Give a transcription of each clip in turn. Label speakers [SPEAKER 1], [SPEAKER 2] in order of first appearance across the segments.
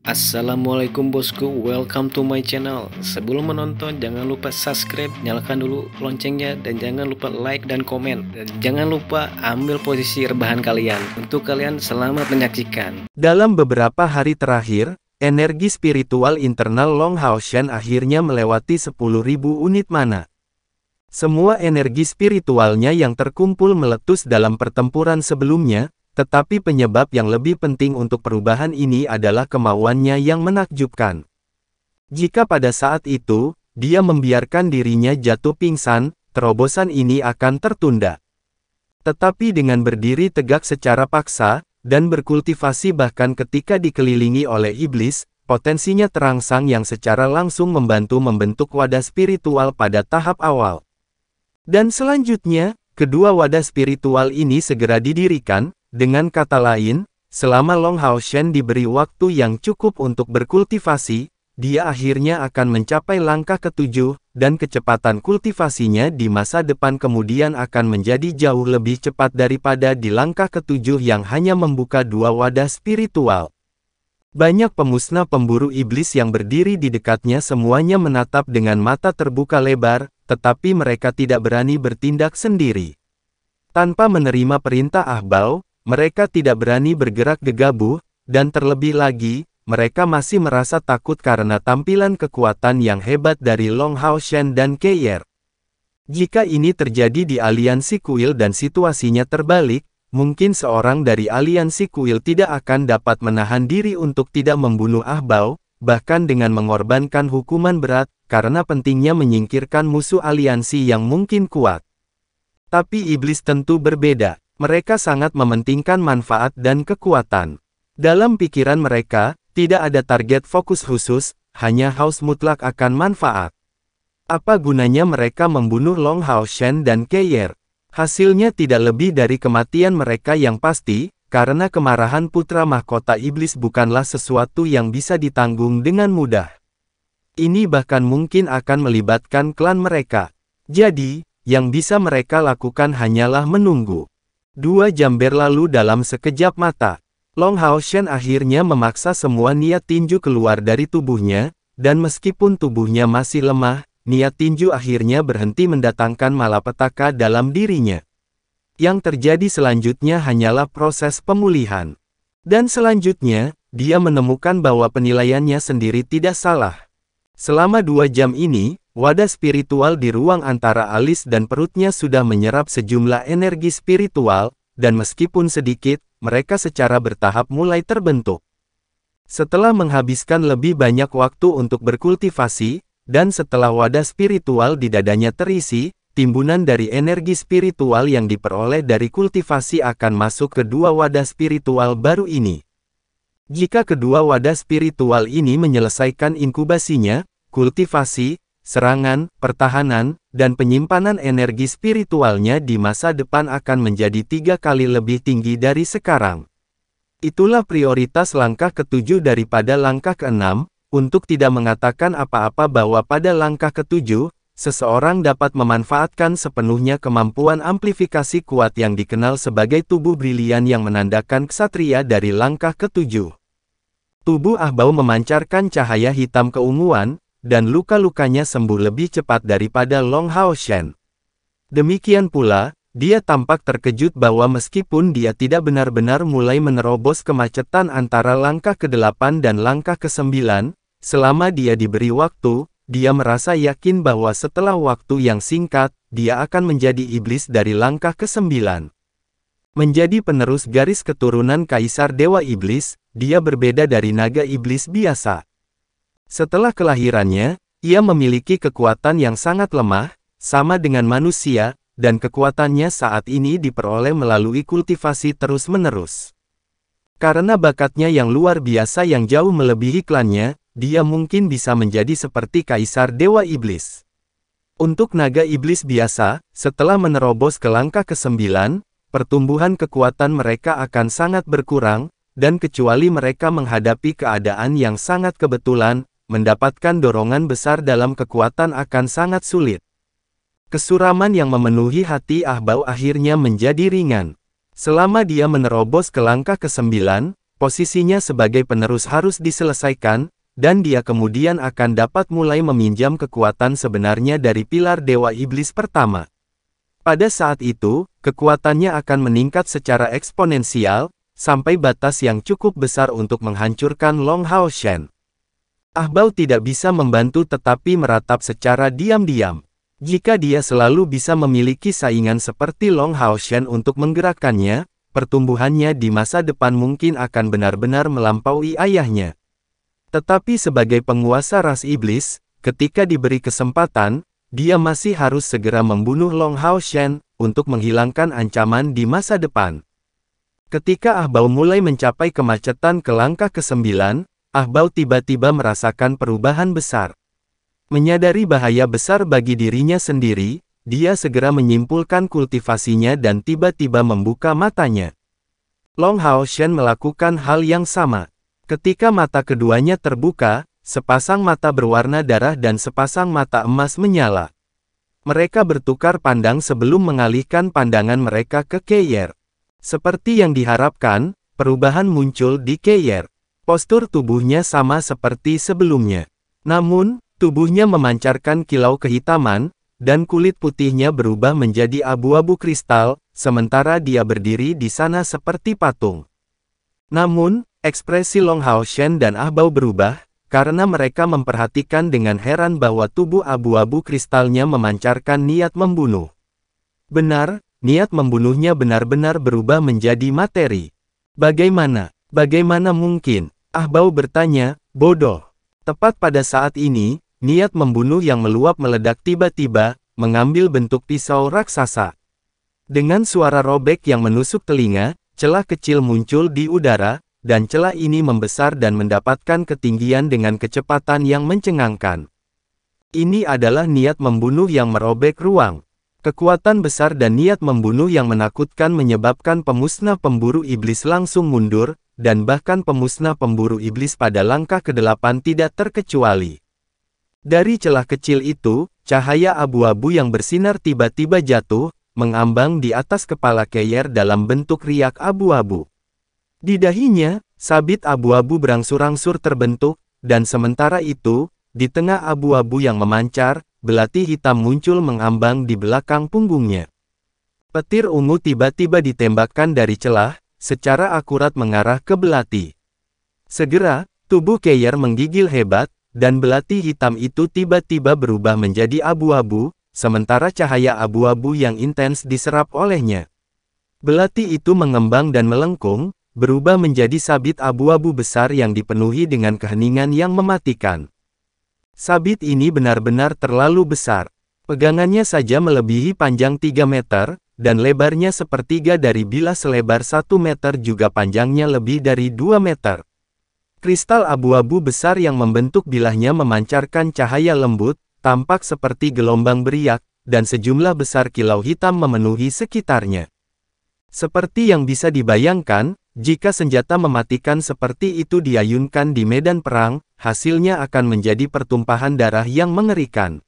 [SPEAKER 1] Assalamualaikum bosku, welcome to my channel. Sebelum menonton jangan lupa subscribe, nyalakan dulu loncengnya, dan jangan lupa like dan komen. Dan jangan lupa ambil posisi rebahan kalian. Untuk kalian selamat menyaksikan.
[SPEAKER 2] Dalam beberapa hari terakhir, energi spiritual internal Long Hao Shen akhirnya melewati 10.000 unit mana. Semua energi spiritualnya yang terkumpul meletus dalam pertempuran sebelumnya. Tetapi penyebab yang lebih penting untuk perubahan ini adalah kemauannya yang menakjubkan. Jika pada saat itu, dia membiarkan dirinya jatuh pingsan, terobosan ini akan tertunda. Tetapi dengan berdiri tegak secara paksa, dan berkultivasi bahkan ketika dikelilingi oleh iblis, potensinya terangsang yang secara langsung membantu membentuk wadah spiritual pada tahap awal. Dan selanjutnya, kedua wadah spiritual ini segera didirikan. Dengan kata lain, selama Long Hao Shen diberi waktu yang cukup untuk berkultivasi, dia akhirnya akan mencapai langkah ketujuh, dan kecepatan kultivasinya di masa depan kemudian akan menjadi jauh lebih cepat daripada di langkah ketujuh yang hanya membuka dua wadah spiritual. Banyak pemusnah pemburu iblis yang berdiri di dekatnya semuanya menatap dengan mata terbuka lebar, tetapi mereka tidak berani bertindak sendiri. Tanpa menerima perintah Ahbao, mereka tidak berani bergerak gegabah, dan terlebih lagi, mereka masih merasa takut karena tampilan kekuatan yang hebat dari Long Hao Shen dan Keyer. Jika ini terjadi di aliansi kuil dan situasinya terbalik, mungkin seorang dari aliansi kuil tidak akan dapat menahan diri untuk tidak membunuh Ahbao, bahkan dengan mengorbankan hukuman berat, karena pentingnya menyingkirkan musuh aliansi yang mungkin kuat. Tapi iblis tentu berbeda. Mereka sangat mementingkan manfaat dan kekuatan. Dalam pikiran mereka, tidak ada target fokus khusus, hanya haus mutlak akan manfaat. Apa gunanya mereka membunuh Long Hao Shen dan Keyer? Hasilnya tidak lebih dari kematian mereka yang pasti, karena kemarahan putra mahkota iblis bukanlah sesuatu yang bisa ditanggung dengan mudah. Ini bahkan mungkin akan melibatkan klan mereka. Jadi, yang bisa mereka lakukan hanyalah menunggu. 2 jam berlalu dalam sekejap mata. Long Hao Shen akhirnya memaksa semua niat tinju keluar dari tubuhnya, dan meskipun tubuhnya masih lemah, niat tinju akhirnya berhenti mendatangkan malapetaka dalam dirinya. Yang terjadi selanjutnya hanyalah proses pemulihan. Dan selanjutnya, dia menemukan bahwa penilaiannya sendiri tidak salah. Selama 2 jam ini, wadah spiritual di ruang antara alis dan perutnya sudah menyerap sejumlah energi spiritual, dan meskipun sedikit, mereka secara bertahap mulai terbentuk. Setelah menghabiskan lebih banyak waktu untuk berkultivasi, dan setelah wadah spiritual di dadanya terisi, timbunan dari energi spiritual yang diperoleh dari kultivasi akan masuk ke dua wadah spiritual baru ini. Jika kedua wadah spiritual ini menyelesaikan inkubasinya, kultivasi, serangan, pertahanan, dan penyimpanan energi spiritualnya di masa depan akan menjadi 3 kali lebih tinggi dari sekarang. Itulah prioritas langkah ketujuh daripada langkah keenam, untuk tidak mengatakan apa-apa bahwa pada langkah ketujuh, seseorang dapat memanfaatkan sepenuhnya kemampuan amplifikasi kuat yang dikenal sebagai tubuh brilian yang menandakan ksatria dari langkah ketujuh. Tubuh Ahbao memancarkan cahaya hitam keunguan, dan luka-lukanya sembuh lebih cepat daripada Long Hao Shen. Demikian pula, dia tampak terkejut bahwa meskipun dia tidak benar-benar mulai menerobos kemacetan antara langkah ke-8 dan langkah ke-9, selama dia diberi waktu, dia merasa yakin bahwa setelah waktu yang singkat, dia akan menjadi iblis dari langkah ke-9. Menjadi penerus garis keturunan Kaisar Dewa Iblis, dia berbeda dari naga iblis biasa. Setelah kelahirannya, ia memiliki kekuatan yang sangat lemah, sama dengan manusia, dan kekuatannya saat ini diperoleh melalui kultivasi terus-menerus. Karena bakatnya yang luar biasa yang jauh melebihi klannya, dia mungkin bisa menjadi seperti Kaisar Dewa Iblis. Untuk naga iblis biasa, setelah menerobos ke langkah ke-9, pertumbuhan kekuatan mereka akan sangat berkurang, dan kecuali mereka menghadapi keadaan yang sangat kebetulan, mendapatkan dorongan besar dalam kekuatan akan sangat sulit. Kesuraman yang memenuhi hati Ahbao akhirnya menjadi ringan. Selama dia menerobos ke langkah ke-9, posisinya sebagai penerus harus diselesaikan, dan dia kemudian akan dapat mulai meminjam kekuatan sebenarnya dari pilar Dewa Iblis pertama. Pada saat itu, kekuatannya akan meningkat secara eksponensial, sampai batas yang cukup besar untuk menghancurkan Long Hao Shen. Ahbao tidak bisa membantu tetapi meratap secara diam-diam. Jika dia selalu bisa memiliki saingan seperti Long Hao Shen untuk menggerakkannya, pertumbuhannya di masa depan mungkin akan benar-benar melampaui ayahnya. Tetapi sebagai penguasa ras iblis, ketika diberi kesempatan, dia masih harus segera membunuh Long Hao Shen, untuk menghilangkan ancaman di masa depan. Ketika Ahbao mulai mencapai kemacetan ke langkah ke-9, Ahbao tiba-tiba merasakan perubahan besar. Menyadari bahaya besar bagi dirinya sendiri, dia segera menyimpulkan kultivasinya dan tiba-tiba membuka matanya. Long Hao Shen melakukan hal yang sama. Ketika mata keduanya terbuka, sepasang mata berwarna darah dan sepasang mata emas menyala. Mereka bertukar pandang sebelum mengalihkan pandangan mereka ke Keyer. Seperti yang diharapkan, perubahan muncul di Keyer. Postur tubuhnya sama seperti sebelumnya. Namun, tubuhnya memancarkan kilau kehitaman, dan kulit putihnya berubah menjadi abu-abu kristal, sementara dia berdiri di sana seperti patung. Namun, ekspresi Long Hao Shen dan Ahbao berubah, karena mereka memperhatikan dengan heran bahwa tubuh abu-abu kristalnya memancarkan niat membunuh. Benar, niat membunuhnya benar-benar berubah menjadi materi. Bagaimana mungkin? Ahbao bertanya, bodoh. Tepat pada saat ini, niat membunuh yang meluap meledak tiba-tiba, mengambil bentuk pisau raksasa. Dengan suara robek yang menusuk telinga, celah kecil muncul di udara, dan celah ini membesar dan mendapatkan ketinggian dengan kecepatan yang mencengangkan. Ini adalah niat membunuh yang merobek ruang. Kekuatan besar dan niat membunuh yang menakutkan menyebabkan pemusnah pemburu iblis langsung mundur, dan bahkan pemusnah pemburu iblis pada langkah ke-8 tidak terkecuali. Dari celah kecil itu, cahaya abu-abu yang bersinar tiba-tiba jatuh, mengambang di atas kepala Keyer dalam bentuk riak abu-abu. Di dahinya, sabit abu-abu berangsur-angsur terbentuk, dan sementara itu, di tengah abu-abu yang memancar, belati hitam muncul mengambang di belakang punggungnya. Petir ungu tiba-tiba ditembakkan dari celah, secara akurat mengarah ke belati. Segera, tubuh Keyer menggigil hebat, dan belati hitam itu tiba-tiba berubah menjadi abu-abu, sementara cahaya abu-abu yang intens diserap olehnya. Belati itu mengembang dan melengkung, berubah menjadi sabit abu-abu besar yang dipenuhi dengan keheningan yang mematikan. Sabit ini benar-benar terlalu besar. Pegangannya saja melebihi panjang 3 meter, dan lebarnya sepertiga dari bilah selebar 1 meter juga panjangnya lebih dari 2 meter. Kristal abu-abu besar yang membentuk bilahnya memancarkan cahaya lembut, tampak seperti gelombang beriak, dan sejumlah besar kilau hitam memenuhi sekitarnya. Seperti yang bisa dibayangkan, jika senjata mematikan seperti itu diayunkan di medan perang, hasilnya akan menjadi pertumpahan darah yang mengerikan.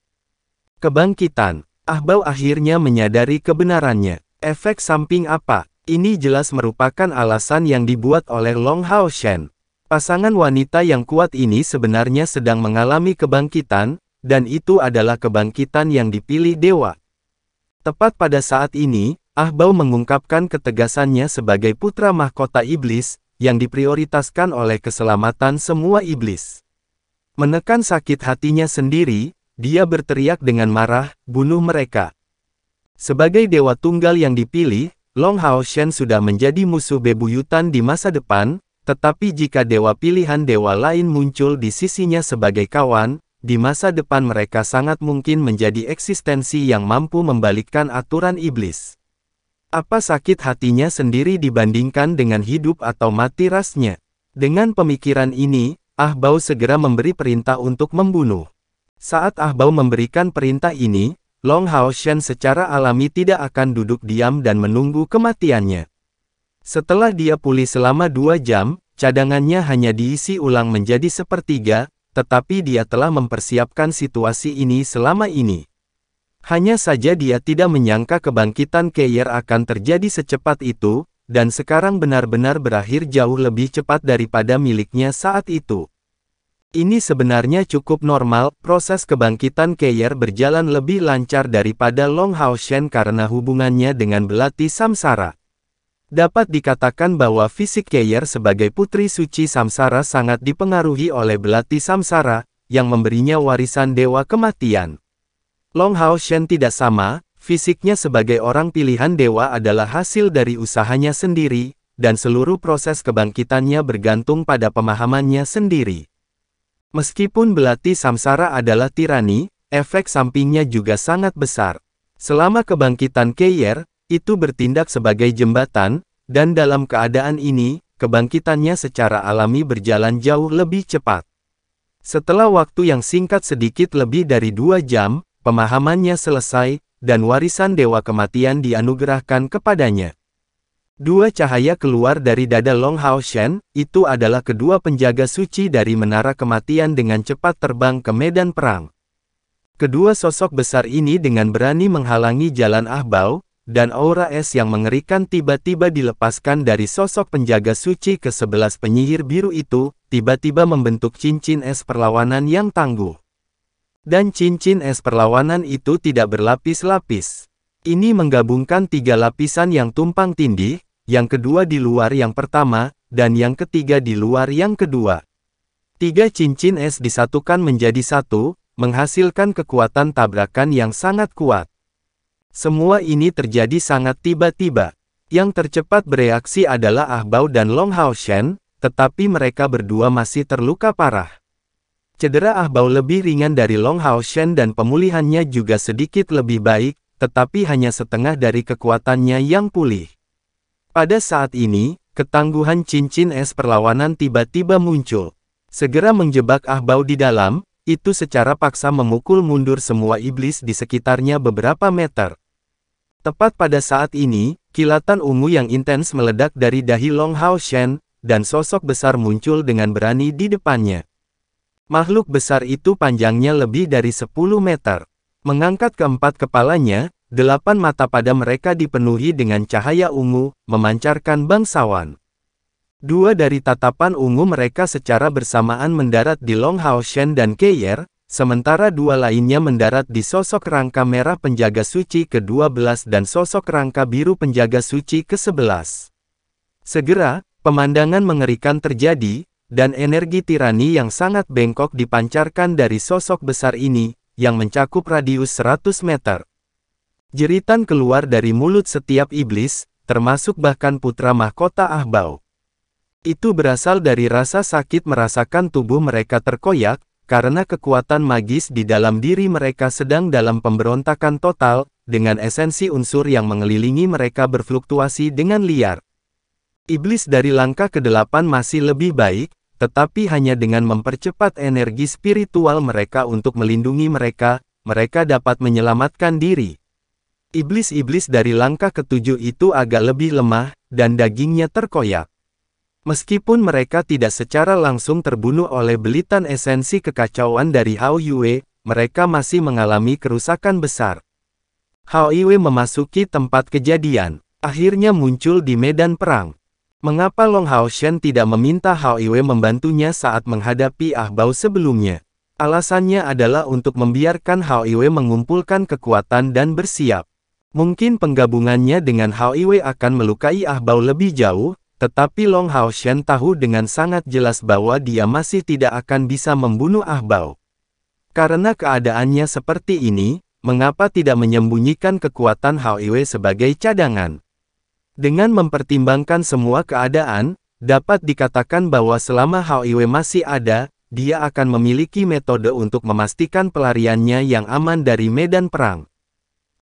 [SPEAKER 2] Kebangkitan. Ahbao akhirnya menyadari kebenarannya. Efek samping apa? Ini jelas merupakan alasan yang dibuat oleh Long Hao Shen. Pasangan wanita yang kuat ini sebenarnya sedang mengalami kebangkitan, dan itu adalah kebangkitan yang dipilih dewa. Tepat pada saat ini, Ahbao mengungkapkan ketegasannya sebagai putra mahkota iblis, yang diprioritaskan oleh keselamatan semua iblis. Menekan sakit hatinya sendiri, dia berteriak dengan marah, bunuh mereka. Sebagai dewa tunggal yang dipilih, Long Hao Shen sudah menjadi musuh bebuyutan di masa depan, tetapi jika dewa pilihan dewa lain muncul di sisinya sebagai kawan, di masa depan mereka sangat mungkin menjadi eksistensi yang mampu membalikkan aturan iblis. Apa sakit hatinya sendiri dibandingkan dengan hidup atau mati rasnya? Dengan pemikiran ini, Ahbao segera memberi perintah untuk membunuh. Saat Ahbao memberikan perintah ini, Long Hao Shen secara alami tidak akan duduk diam dan menunggu kematiannya. Setelah dia pulih selama 2 jam, cadangannya hanya diisi ulang menjadi sepertiga, tetapi dia telah mempersiapkan situasi ini selama ini. Hanya saja dia tidak menyangka kebangkitan Keyer akan terjadi secepat itu, dan sekarang benar-benar berakhir jauh lebih cepat daripada miliknya saat itu. Ini sebenarnya cukup normal, proses kebangkitan Keier berjalan lebih lancar daripada Long Hao Shen karena hubungannya dengan belati samsara. Dapat dikatakan bahwa fisik Keier sebagai putri suci samsara sangat dipengaruhi oleh belati samsara, yang memberinya warisan dewa kematian. Long Hao Shen tidak sama, fisiknya sebagai orang pilihan dewa adalah hasil dari usahanya sendiri, dan seluruh proses kebangkitannya bergantung pada pemahamannya sendiri. Meskipun belati samsara adalah tirani, efek sampingnya juga sangat besar. Selama kebangkitan Keier, itu bertindak sebagai jembatan, dan dalam keadaan ini, kebangkitannya secara alami berjalan jauh lebih cepat. Setelah waktu yang singkat sedikit lebih dari 2 jam, pemahamannya selesai, dan warisan dewa kematian dianugerahkan kepadanya. 2 cahaya keluar dari dada Long Hao Shen, itu adalah kedua penjaga suci dari menara kematian dengan cepat terbang ke medan perang. Kedua sosok besar ini dengan berani menghalangi jalan Ahbao, dan aura es yang mengerikan tiba-tiba dilepaskan dari sosok penjaga suci ke-11 penyihir biru itu, tiba-tiba membentuk cincin es perlawanan yang tangguh. Dan cincin es perlawanan itu tidak berlapis-lapis. Ini menggabungkan 3 lapisan yang tumpang tindih, yang kedua di luar yang pertama, dan yang ketiga di luar yang kedua. 3 cincin es disatukan menjadi satu, menghasilkan kekuatan tabrakan yang sangat kuat. Semua ini terjadi sangat tiba-tiba. Yang tercepat bereaksi adalah Ahbao dan Long Hao Shen, tetapi mereka berdua masih terluka parah. Cedera Ahbao lebih ringan dari Long Hao Shen dan pemulihannya juga sedikit lebih baik, tetapi hanya setengah dari kekuatannya yang pulih. Pada saat ini, ketangguhan cincin es perlawanan tiba-tiba muncul. Segera menjebak Ahbao di dalam, itu secara paksa memukul mundur semua iblis di sekitarnya beberapa meter. Tepat pada saat ini, kilatan ungu yang intens meledak dari dahi Long Hao Shen, dan sosok besar muncul dengan berani di depannya. Makhluk besar itu panjangnya lebih dari 10 meter. Mengangkat keempat kepalanya, 8 mata pada mereka dipenuhi dengan cahaya ungu, memancarkan bangsawan. 2 dari tatapan ungu mereka secara bersamaan mendarat di Long Hao Shen dan Keier, sementara 2 lainnya mendarat di sosok rangka merah penjaga suci ke-12 dan sosok rangka biru penjaga suci ke-11. Segera, pemandangan mengerikan terjadi, dan energi tirani yang sangat bengkok dipancarkan dari sosok besar ini, yang mencakup radius 100 meter. Jeritan keluar dari mulut setiap iblis, termasuk bahkan putra mahkota Ahbao. Itu berasal dari rasa sakit merasakan tubuh mereka terkoyak, karena kekuatan magis di dalam diri mereka sedang dalam pemberontakan total, dengan esensi unsur yang mengelilingi mereka berfluktuasi dengan liar. Iblis dari langkah ke-8 masih lebih baik, tetapi hanya dengan mempercepat energi spiritual mereka untuk melindungi mereka, mereka dapat menyelamatkan diri. Iblis-iblis dari langkah ke-7 itu agak lebih lemah, dan dagingnya terkoyak. Meskipun mereka tidak secara langsung terbunuh oleh belitan esensi kekacauan dari Hao Yue, mereka masih mengalami kerusakan besar. Hao Yue memasuki tempat kejadian, akhirnya muncul di medan perang. Mengapa Long Hao Shen tidak meminta Hao Yue membantunya saat menghadapi Ahbao sebelumnya? Alasannya adalah untuk membiarkan Hao Yue mengumpulkan kekuatan dan bersiap. Mungkin penggabungannya dengan Hao Yue akan melukai Ahbao lebih jauh, tetapi Long Hao Shen tahu dengan sangat jelas bahwa dia masih tidak akan bisa membunuh Ahbao. Karena keadaannya seperti ini, mengapa tidak menyembunyikan kekuatan Hao Yue sebagai cadangan? Dengan mempertimbangkan semua keadaan, dapat dikatakan bahwa selama Hao Yue masih ada, dia akan memiliki metode untuk memastikan pelariannya yang aman dari medan perang.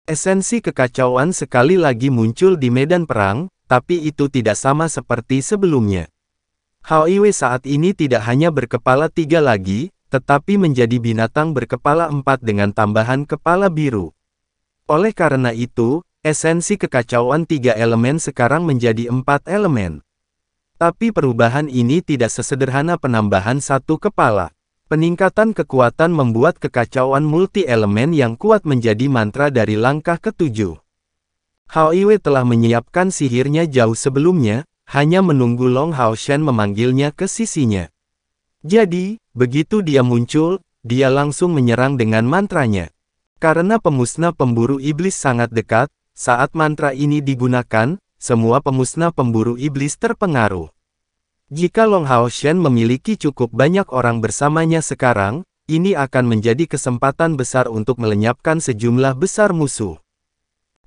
[SPEAKER 2] Esensi kekacauan sekali lagi muncul di medan perang, tapi itu tidak sama seperti sebelumnya. Hao Yue saat ini tidak hanya berkepala 3 lagi, tetapi menjadi binatang berkepala 4 dengan tambahan kepala biru. Oleh karena itu, esensi kekacauan 3 elemen sekarang menjadi 4 elemen. Tapi perubahan ini tidak sesederhana penambahan 1 kepala. Peningkatan kekuatan membuat kekacauan multi-elemen yang kuat menjadi mantra dari langkah ke-7. Hao Iwe telah menyiapkan sihirnya jauh sebelumnya, hanya menunggu Long Haoshan memanggilnya ke sisinya. Jadi, begitu dia muncul, dia langsung menyerang dengan mantranya. Karena pemusnah pemburu iblis sangat dekat, saat mantra ini digunakan, semua pemusnah pemburu iblis terpengaruh. Jika Long Haoshan memiliki cukup banyak orang bersamanya sekarang, ini akan menjadi kesempatan besar untuk melenyapkan sejumlah besar musuh.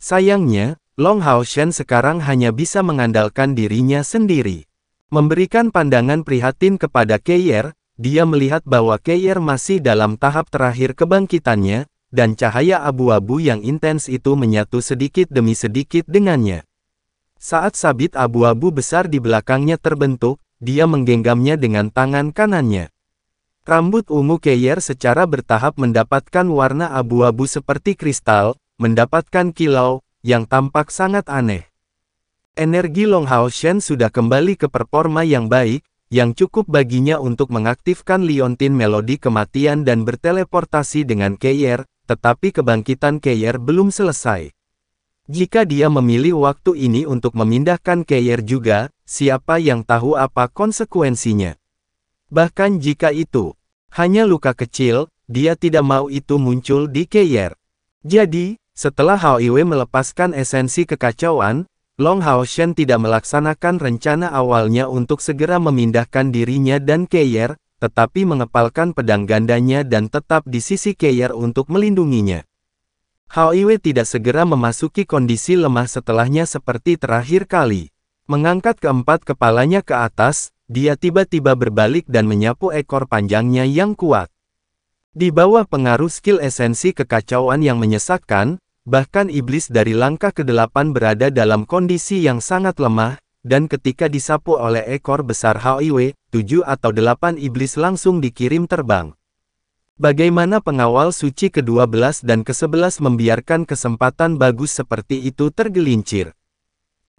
[SPEAKER 2] Sayangnya, Long Haoshan sekarang hanya bisa mengandalkan dirinya sendiri. Memberikan pandangan prihatin kepada Keier, dia melihat bahwa Keier masih dalam tahap terakhir kebangkitannya, dan cahaya abu-abu yang intens itu menyatu sedikit demi sedikit dengannya. Saat sabit abu-abu besar di belakangnya terbentuk, dia menggenggamnya dengan tangan kanannya. Rambut ungu Keier secara bertahap mendapatkan warna abu-abu seperti kristal, mendapatkan kilau, yang tampak sangat aneh. Energi Long Haoshan sudah kembali ke performa yang baik, yang cukup baginya untuk mengaktifkan liontin melodi kematian dan berteleportasi dengan Keier, tetapi kebangkitan Keier belum selesai. Jika dia memilih waktu ini untuk memindahkan Keier juga, siapa yang tahu apa konsekuensinya? Bahkan jika itu hanya luka kecil, dia tidak mau itu muncul di Keier. Jadi, setelah Hao Iwe melepaskan esensi kekacauan, Long Haoshan tidak melaksanakan rencana awalnya untuk segera memindahkan dirinya dan Keier, tetapi mengepalkan pedang gandanya dan tetap di sisi Keier untuk melindunginya. Hao Iwe tidak segera memasuki kondisi lemah setelahnya seperti terakhir kali. Mengangkat keempat kepalanya ke atas, dia tiba-tiba berbalik dan menyapu ekor panjangnya yang kuat. Di bawah pengaruh skill esensi kekacauan yang menyesakkan, bahkan iblis dari langkah ke-8 berada dalam kondisi yang sangat lemah, dan ketika disapu oleh ekor besar Hao Iwe, 7 atau 8 iblis langsung dikirim terbang. Bagaimana pengawal suci ke-12 dan ke-11 membiarkan kesempatan bagus seperti itu tergelincir?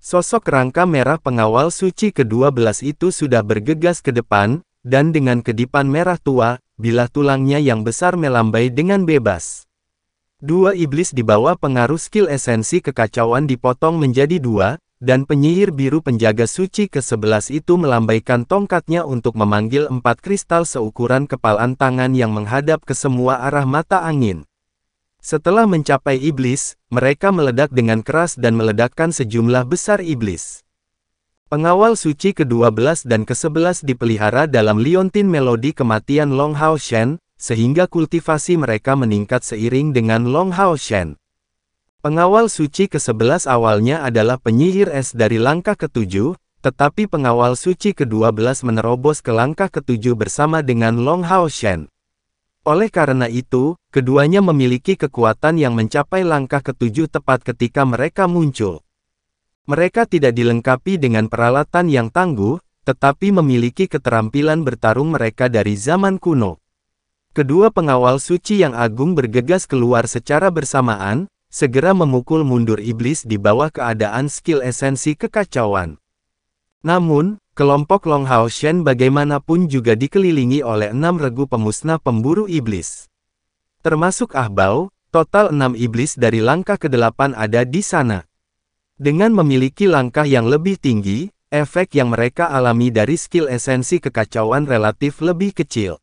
[SPEAKER 2] Sosok rangka merah pengawal suci ke-12 itu sudah bergegas ke depan, dan dengan kedipan merah tua, bilah tulangnya yang besar melambai dengan bebas. Dua iblis di bawah pengaruh skill esensi kekacauan dipotong menjadi 2, dan penyihir biru penjaga suci ke-11 itu melambaikan tongkatnya untuk memanggil 4 kristal seukuran kepalan tangan yang menghadap ke semua arah mata angin. Setelah mencapai iblis, mereka meledak dengan keras dan meledakkan sejumlah besar iblis. Pengawal suci ke-12 dan ke-11 dipelihara dalam liontin melodi kematian Long Haoshan, sehingga kultivasi mereka meningkat seiring dengan Long Haoshan. Pengawal suci ke-11 awalnya adalah penyihir es dari langkah ke-7, tetapi pengawal suci ke-12 menerobos ke langkah ke-7 bersama dengan Long Haoshan. Oleh karena itu, keduanya memiliki kekuatan yang mencapai langkah ke-7 tepat ketika mereka muncul. Mereka tidak dilengkapi dengan peralatan yang tangguh, tetapi memiliki keterampilan bertarung mereka dari zaman kuno. Kedua pengawal suci yang agung bergegas keluar secara bersamaan, segera memukul mundur iblis di bawah keadaan skill esensi kekacauan. Namun, kelompok Long Haoshan bagaimanapun juga dikelilingi oleh 6 regu pemusnah pemburu iblis. Termasuk Ahbao, total 6 iblis dari langkah ke-8 ada di sana. Dengan memiliki langkah yang lebih tinggi, efek yang mereka alami dari skill esensi kekacauan relatif lebih kecil.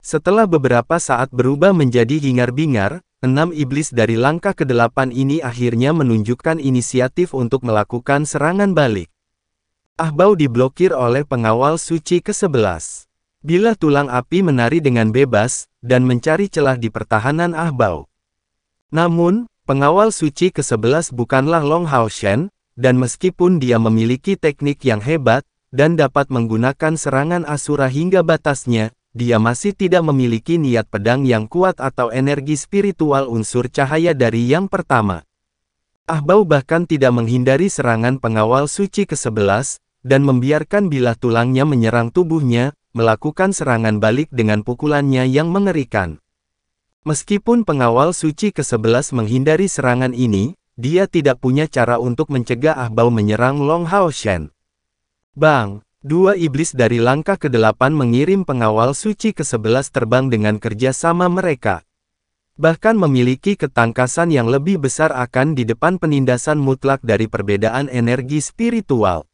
[SPEAKER 2] Setelah beberapa saat berubah menjadi hingar-bingar, 6 iblis dari langkah ke-8 ini akhirnya menunjukkan inisiatif untuk melakukan serangan balik. Ahbao diblokir oleh pengawal suci ke-11. Bilah tulang api menari dengan bebas, dan mencari celah di pertahanan Ahbao. Namun, pengawal suci ke-11 bukanlah Long Haoshan, dan meskipun dia memiliki teknik yang hebat, dan dapat menggunakan serangan Asura hingga batasnya, dia masih tidak memiliki niat pedang yang kuat atau energi spiritual unsur cahaya dari yang pertama. Ahbao bahkan tidak menghindari serangan pengawal suci ke-11, dan membiarkan bilah tulangnya menyerang tubuhnya, melakukan serangan balik dengan pukulannya yang mengerikan. Meskipun pengawal suci ke-11 menghindari serangan ini, dia tidak punya cara untuk mencegah Ahbao menyerang Long Haoshan. Bang! Dua iblis dari langkah ke-8 mengirim pengawal suci ke-11 terbang dengan kerja sama mereka. Bahkan memiliki ketangkasan yang lebih besar akan di depan penindasan mutlak dari perbedaan energi spiritual.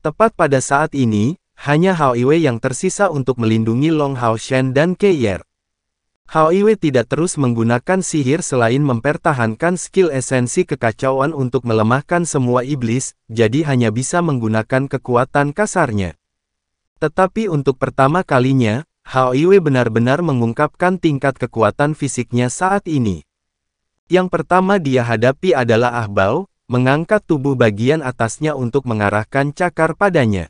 [SPEAKER 2] Tepat pada saat ini, hanya Hao Iwei yang tersisa untuk melindungi Long Hao Shen dan Keier. Hao Iwei tidak terus menggunakan sihir selain mempertahankan skill esensi kekacauan untuk melemahkan semua iblis, jadi hanya bisa menggunakan kekuatan kasarnya. Tetapi untuk pertama kalinya, Hao Iwei benar-benar mengungkapkan tingkat kekuatan fisiknya saat ini. Yang pertama dia hadapi adalah Ah Bao, mengangkat tubuh bagian atasnya untuk mengarahkan cakar padanya.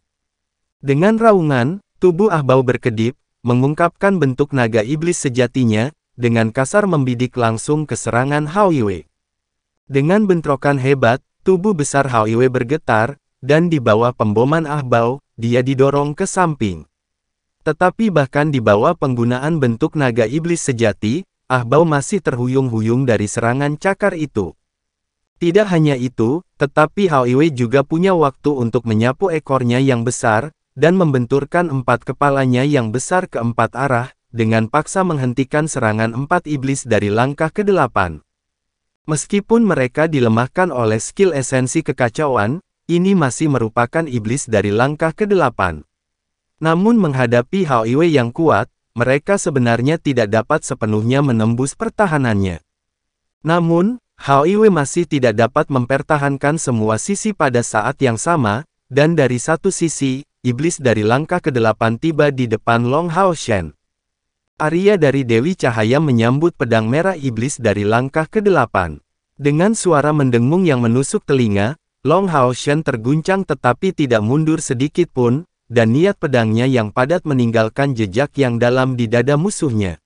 [SPEAKER 2] Dengan raungan, tubuh Ah Bao berkedip, mengungkapkan bentuk naga iblis sejatinya, dengan kasar membidik langsung ke serangan Hao Iwei. Dengan bentrokan hebat, tubuh besar Hao Iwei bergetar, dan di bawah pemboman Ah Bao, dia didorong ke samping. Tetapi bahkan di bawah penggunaan bentuk naga iblis sejati, Ah Bao masih terhuyung-huyung dari serangan cakar itu. Tidak hanya itu, tetapi Hao Iwei juga punya waktu untuk menyapu ekornya yang besar, dan membenturkan 4 kepalanya yang besar ke 4 arah, dengan paksa menghentikan serangan 4 iblis dari langkah ke-8. Meskipun mereka dilemahkan oleh skill esensi kekacauan, ini masih merupakan iblis dari langkah ke-8. Namun menghadapi Hao Iwei yang kuat, mereka sebenarnya tidak dapat sepenuhnya menembus pertahanannya. Namun, Hao Iwei masih tidak dapat mempertahankan semua sisi pada saat yang sama, dan dari satu sisi, iblis dari langkah ke-8 tiba di depan Long Hao Shen. Arya dari Dewi Cahaya menyambut pedang merah iblis dari langkah ke-8. Dengan suara mendengung yang menusuk telinga, Long Hao Shen terguncang tetapi tidak mundur sedikit pun, dan niat pedangnya yang padat meninggalkan jejak yang dalam di dada musuhnya.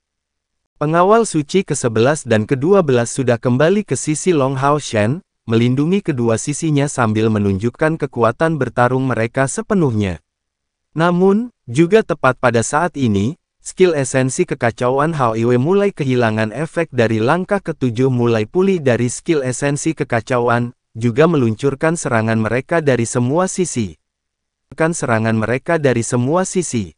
[SPEAKER 2] Pengawal suci ke-11 dan ke-12 sudah kembali ke sisi Long Hao Shen, melindungi kedua sisinya sambil menunjukkan kekuatan bertarung mereka sepenuhnya. Namun, juga tepat pada saat ini, skill esensi kekacauan Hao Iwei mulai kehilangan efek dari langkah ke-7 mulai pulih dari skill esensi kekacauan, juga meluncurkan serangan mereka dari semua sisi. Serangan mereka dari semua sisi.